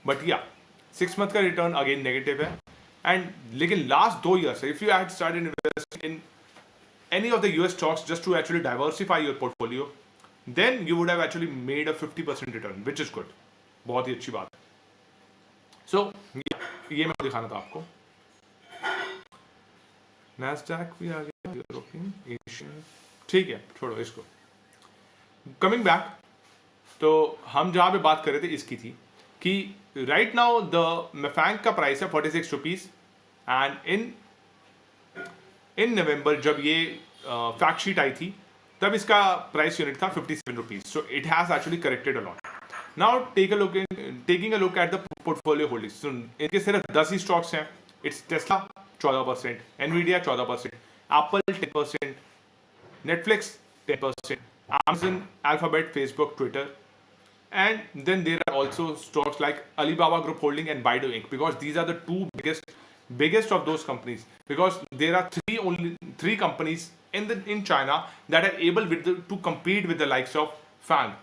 but yeah 6 month का रिटर्न अगेन नेगेटिव है. एंड लेकिन last 2 years if you had started investing in any of the US stocks just to actually diversify your portfolio, then you would have actually made a 50% return, which is good. बहुत ही अच्छी बात है. So ये मैं दिखाना था आपको. Nasdaq भी आ गया, यूरोपियन, एशियन, ठीक है, छोड़ो इसको. कमिंग बैक, तो हम जहाँ पे बात कर रहे थे इसकी थी कि राइट नाउ द मेफैंग का प्राइस है 46 रुपीज एंड इन नवंबर जब ये फैक्ट शीट आई थी तब इसका प्राइस यूनिट था 57 rupees. So it has actually corrected a lot. Now taking a look at the portfolio holdings. इनके सिर्फ 10 ही स्टॉक्स हैं. It's Tesla 14%, Nvidia 14%, Apple 10%, Netflix 10%, Amazon, Alphabet, Facebook, Twitter, and then there are also stocks like Alibaba Group Holding and Baidu Inc. because these are the two biggest of those companies, because there are only three companies in China that are able to compete with the likes of FANG.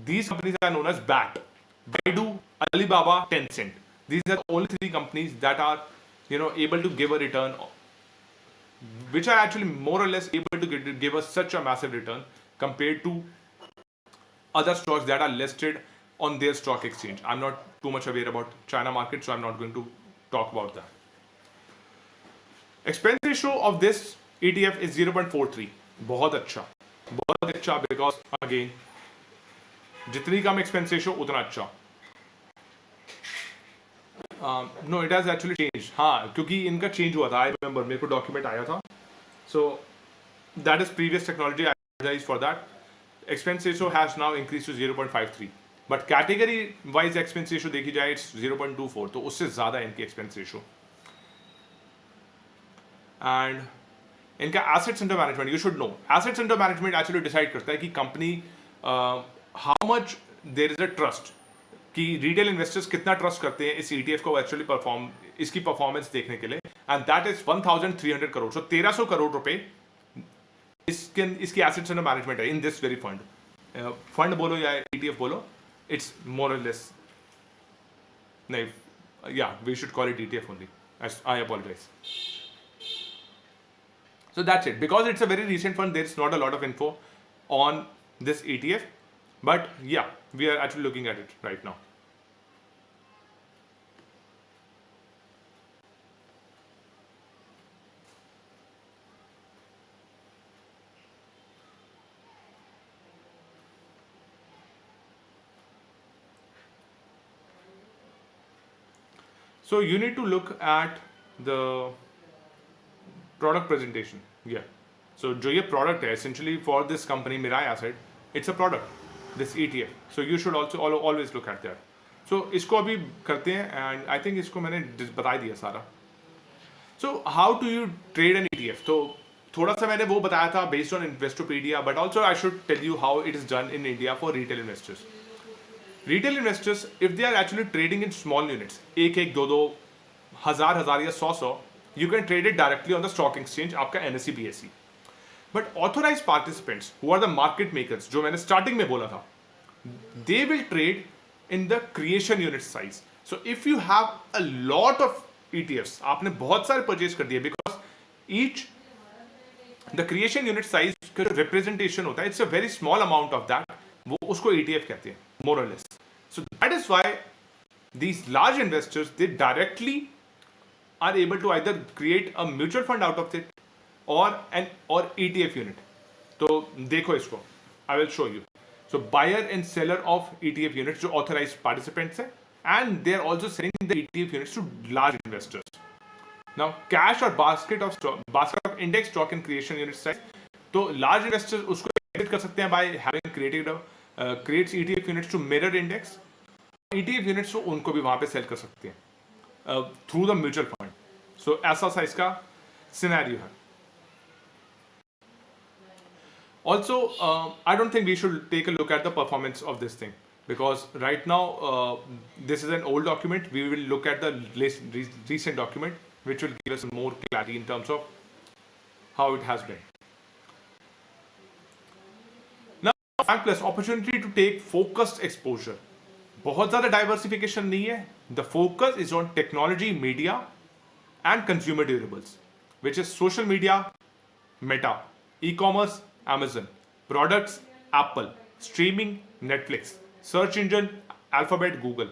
These companies are known as BAT, Baidu, Alibaba, Tencent. These are the only three companies that are able to give a return, which are actually more or less able to give us such a massive return compared to other stocks that are listed on their stock exchange. I'm not too much aware about China market, so I'm not going to talk about that. Expense ratio of this ETF is 0.43. बहुत अच्छा, because again जितनी कम expense ratio उतना अच्छा. No, it has actually changed. हाँ, क्योंकि इनका change हुआ था. I remember मेरे को document आया था. So that is previous technology. I apologize for that. Expense ratio has now increased to 0.53. But category wise expense ratio देखी जाए it's 0.24. तो उससे ज़्यादा है इनकी expense ratio. And इनका assets under management, you should know. Assets under management actually decide करता है कि company how much there is a trust, कि retail investors कितना ट्रस्ट करते हैं इस ETF को एक्चुअली इसकी परफॉर्मेंस देखने के लिए. And that is 1300 crore. So 1300 crore रुपए इसकी एसेट्स अंडर मैनेजमेंट है in this very fund. Fund बोलो या ETF बोलो, इट्स मोर और लेस, नहीं, या we should call it ETF only. I apologise. So that's it. Because it's a very recent fund, there's not a lot of info on this ETF. But yeah, we are actually looking at it right now. So you need to look at the product presentation. Yeah. So जो ये product है, essentially for this company Mirai Asset, it's a product, this ETF. So you should also always look at that. So इसको अभी करते हैं and I think इसको मैंने बता दिया सारा. So how do you trade an ETF? तो थोड़ा सा मैंने वो बताया था based on Investopedia, but also I should tell you how it is done in India for retail investors. Retail investors, if they are actually trading in small units, एक दो हजार या 100, you can trade it directly on the stock exchange, आपका NSE BSE. But authorized participants who are the market makers, जो मैंने starting में बोला था, they will trade in the creation unit size. So if you have a lot of ETFs, आपने बहुत सारे purchase कर दिए, because each the creation unit size का representation होता है, it's a very small amount of that, वो उसको ETF कहते हैं, more or less. So that is why these large investors, they directly are able to either create a mutual fund out of it or ETF unit. तो देखो इसको, I will show you. So buyer and seller of ETF units जो authorized participants हैं, and they are also selling the ETF units to large investors. Now, cash or basket of index stock and creation unit size. तो large investors उसको edit कर सकते हैं by having creates ETF units to mirror index. ETF units तो उनको भी वहाँ पे sell कर सकते हैं through the mutual fund. So ऐसा सा इसका scenario है. Also, I don't think we should take a look at the performance of this thing, because right now this is an old document. We will look at the recent document, which will give us more clarity in terms of how it has been. Now, Bank Plus opportunity to take focused exposure. बहुत ज़्यादा diversification नहीं है. The focus is on technology, media, and consumer durables, which is social media, Meta, e-commerce, Amazon, products, Apple, streaming, Netflix, search engine, Alphabet, Google,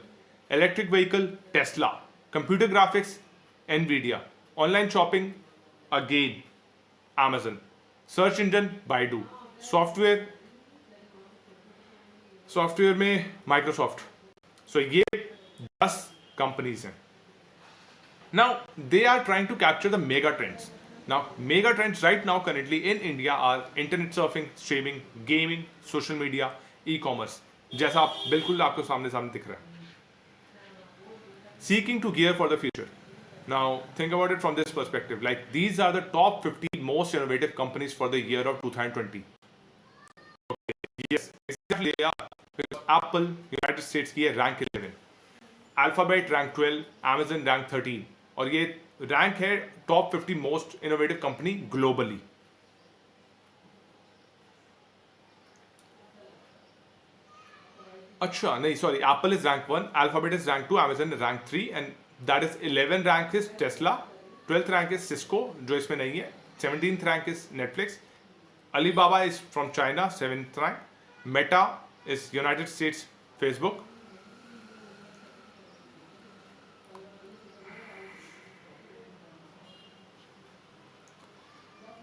electric vehicle, Tesla, computer graphics, Nvidia, online shopping, again, Amazon, search engine, Baidu, software में Microsoft. So ये 10 companies हैं. Now they are trying to capture the mega trends. Now, mega trends right now currently in India are internet surfing, streaming, gaming, social media, e-commerce. जैसा आप बिल्कुल आपको सामने दिख रहा है. Seeking to gear for the future. Now, think about it from this perspective. Like, these are the top 50 most innovative companies for the year of 2020. Okay. Yes, exactly. Yeah. Because Apple, United States की है rank 11, Alphabet rank 12, Amazon rank 13, और ये rank है top 50 most innovative company globally. अच्छा नहीं, sorry, Apple is rank 1, alphabet is rank 2, Amazon rank 3, and that is 11 rank is Tesla, 12th rank is Cisco जो इसमें नहीं है, 17th rank is Netflix, Alibaba is from China 7th rank, Meta is United states Facebook.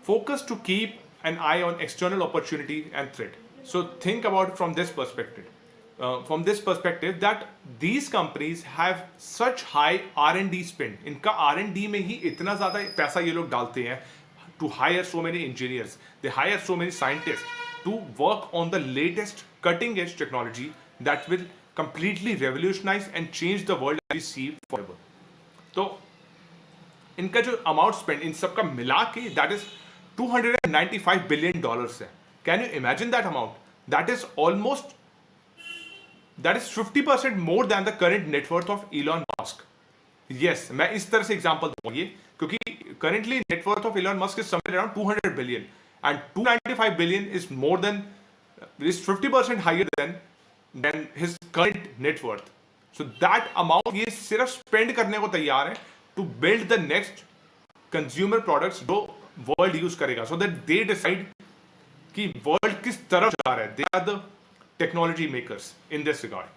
Focus to keep an eye on external opportunity and threat. So think about it from this perspective. That these companies have such high R&D spend. इनका R&D में ही इतना ज़्यादा पैसा ये लोग डालते हैं to hire so many engineers. They hire so many scientists to work on the latest cutting edge technology that will completely revolutionize and change the world as we see forever. तो इनका जो amount spend इन सब का मिला के that is $295 billion है. Can you imagine that amount? That is 50% more than the current net worth of Elon Musk. Yes, मैं इस तरह से एग्जांपल दूंगा ये, क्योंकि currently net worth of Elon Musk is somewhere around 200 billion, and 295 billion is more than, is 50% higher than his current net worth. So that amount ये सिर्फ spend करने को तैयार है to build the next consumer products जो world use करेगा, so that they decide कि world किस तरफ जा रहा है. They are the technology makers in this regard.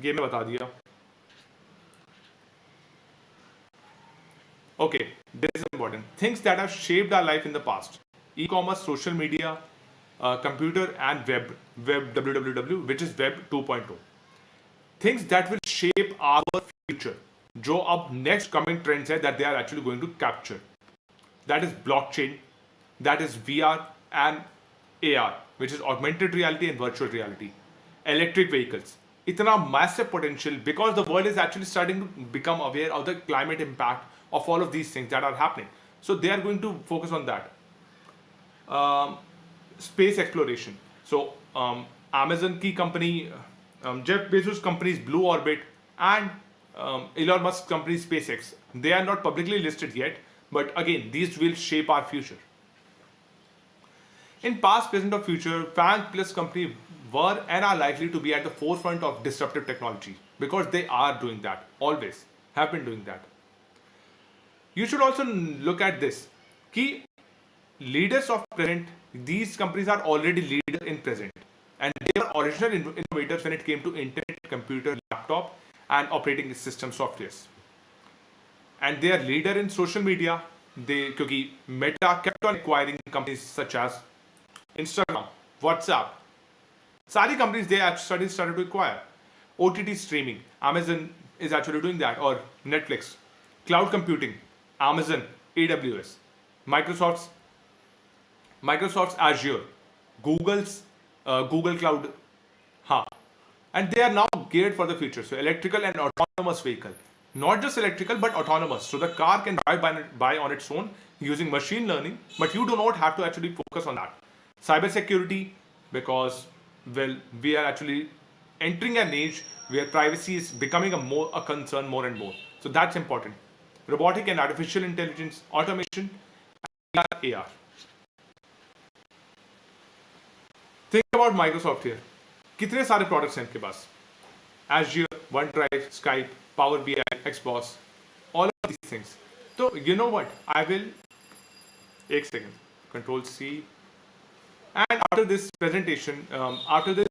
ये मैं बता दिया. Okay, this is important. Things that have shaped our life in the past: e-commerce, social media, computer and web WWW, which is web 2.0. Things that will shape our future, जो अब next coming trends है that they are actually going to capture. That is blockchain, that is VR and AR, which is augmented reality and virtual reality. Electric vehicles, इतना massive potential because the world is actually starting to become aware of the climate impact of all of these things that are happening. So they are going to focus on that. Space exploration. So Amazon की company, Jeff Bezos companies Blue Orbit and Elon Musk company SpaceX, they are not publicly listed yet, but again these will shape our future. In past, present or future, Bank Plus company were and are likely to be at the forefront of disruptive technology, because they are doing that, always have been doing that. You should also look at this, कि leaders of present, these companies are already leaders in present, and they were original innovators when it came to internet, computer, laptop and operating system softwares. And they are leader in social media. क्योंकि Meta kept on acquiring companies such as Instagram, WhatsApp, Sari companies, they actually started to acquire. OTT streaming, Amazon is actually doing that, or Netflix. Cloud computing, Amazon, AWS. Microsoft's Microsoft's Azure, Google's Google Cloud, huh? And they are now geared for the future. So electrical and autonomous vehicle, not just electrical but autonomous. So the car can drive by on its own using machine learning, but you do not have to actually focus on that. Cybersecurity, because well, we are actually entering an age where privacy is becoming a concern more and more. So that's important. Robotic and artificial intelligence, automation, AR. Think about Microsoft here. कितने सारे products हैं इनके पास? Azure, OneDrive, Skype, Power BI, Xbox, all of these things. So you know what? I will. एक second. Control C. And after this presentation, after this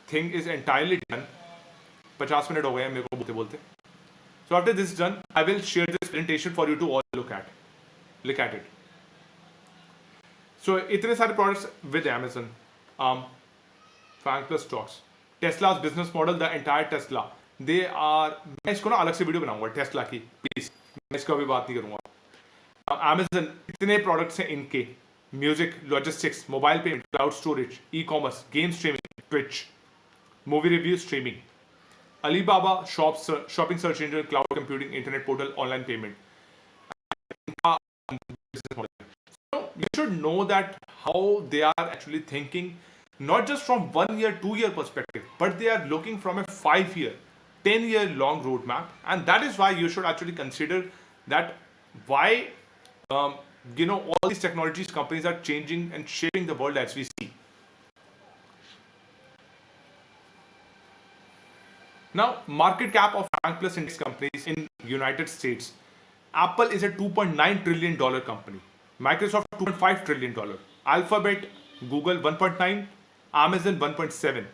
thing is entirely done, 50 minute हो गए हैं मेरे को बोलते बोलते. So after this is done, I will share this presentation for you to all look at it. So इतने सारे products with Amazon. Frank plus stocks. Tesla's business model, the entire Tesla, they are. मैं इसको ना अलग से video बनाऊंगा Tesla की, please. मैं इसको अभी बात नहीं करूंगा. Amazon इतने products हैं इनके. Music, logistics, mobile payment, cloud storage, e-commerce, game streaming, Twitch, movie review streaming. Alibaba shopping search engine, cloud computing, internet portal, online payment. So you should know that how they are actually thinking, not just from 1 year, 2 year perspective, but they are looking from a 5 year, 10 year long roadmap. And that is why you should actually consider that why, all these technologies companies are changing and shaping the world as we see. Now, market cap of Rank Plus index companies in United States. Apple is a $2.9 trillion company. Microsoft $2.5 trillion. Alphabet, Google 1.9, Amazon 1.7,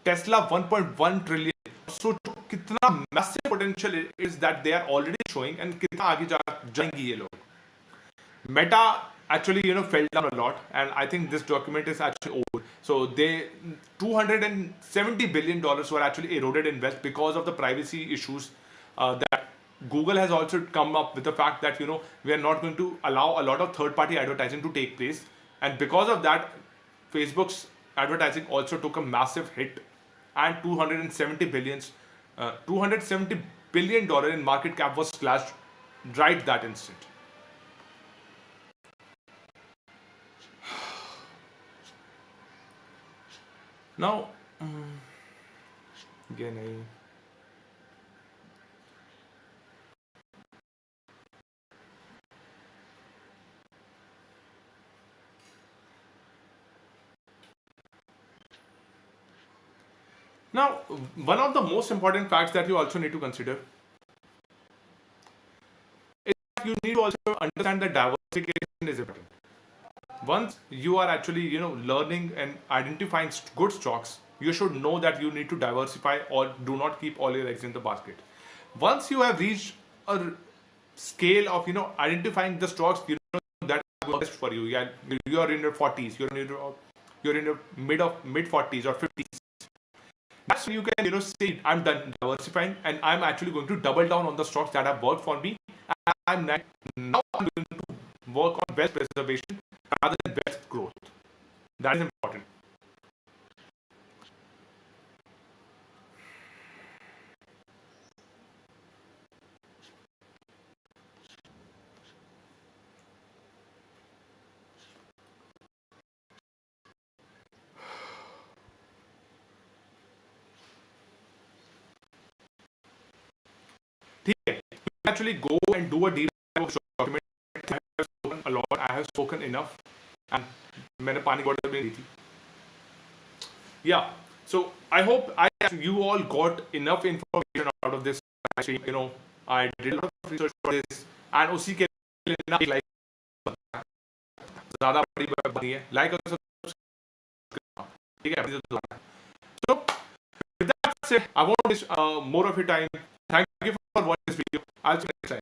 Tesla 1.1 trillion. So कितना massive potential is that they are already showing, and कितना आगे जाएंगी ये लोग. Meta actually fell down a lot, and I think this document is actually old. So they $270 billion were actually eroded in wealth because of the privacy issues that Google has also come up with the fact that we are not going to allow a lot of third-party advertising to take place, and because of that, Facebook's advertising also took a massive hit, and $270 billion in market cap was slashed right that instant. Now, again, Now, one of the most important facts that you also need to consider is that you need to also understand that diversification is important. Once you are actually, learning and identifying good stocks, you should know that you need to diversify or do not keep all your eggs in the basket. Once you have reached a scale of, identifying the stocks, that are best for you. Yeah, you are in your 40s, you're in your mid 40s or 50s. That's when you can, say, I'm done diversifying, and I'm actually going to double down on the stocks that have worked for me. And now I'm going to work on wealth preservation rather than wealth growth. That is important. Actually go and do a deep dive document. I have spoken a lot. I have spoken enough, and मैंने पानी bottle भी दी थी. Yeah. So I hope you all got enough information out of this. Actually, I did a lot of research for this, and उसी के लिए ना like ज़्यादा बड़ी बात नहीं है. Like और subscribe. ठीक है. So with that said, I want this more of your time. Thank you for watching this video. I'll see you next time.